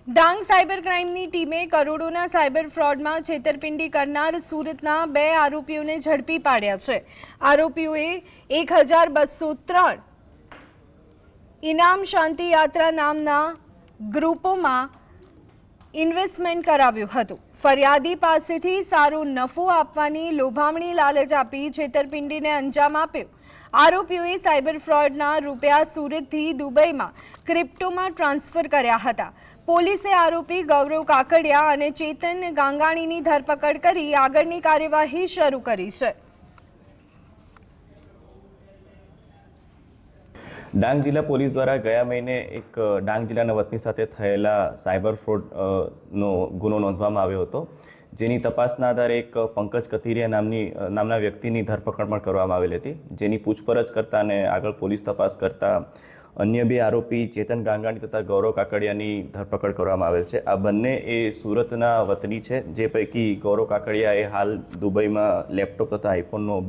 Dang cyber ક્રાઇમની ટીમે કરોડોના cyber ફ્રોડમાં છેતરપિંડી કરનાર સુરતના 2 આરોપીઓને ઝડપી પાડ્યા છે। આરોપીઓએ 1203 ઇનામ શાંતિ યાત્રા નામના ગ્રુપોમાં ઇન્વેસ્ટમેન્ટ કરાવ્યું હતું। ફરિયાદી પાસેથી સારો નફો આપવાની લોભામણી લાલચ આપી છેતરપિંડીને અંજામ આપ્યો। આરોપીઓએ સાયબર ફ્રોડના રૂપિયા સુરતથી દુબઈમાં ક્રિપ્ટોમાં ટ્રાન્સફર કર્યા હતા। પોલીસે આરોપી ગૌરવ કાકડિયા અને ચેતન ગાંગાણીની ધરપકડ કરી આગળની કાર્યવાહી શરૂ કરી છે। ડાંગ જિલ્લા પોલીસ દ્વારા ગયા મહિને એક ડાંગ જિલ્લાના વતની સાથે થયેલા સાયબર ફ્રોડનો ગુનો નોંધવામાં આવ્યો હતો, જેની તપાસના આધારે એક પંકજ કથિરિયા નામના વ્યક્તિની ધરપકડ પણ કરવામાં આવેલી હતી, જેની પૂછપરછ કરતા અને આગળ પોલીસ તપાસ કરતા અન્ય 2 આરોપી ચેતન ગાંગાણી તથા ગૌરવ કાકડિયાની ધરપકડ કરવામાં આવેલ છે। આ બંને એ સુરતના વતની છે, જે પૈકી ગૌરવ કાકડિયા એ હાલ દુબઈમાં લેપટોપ તથા આઈફોનનો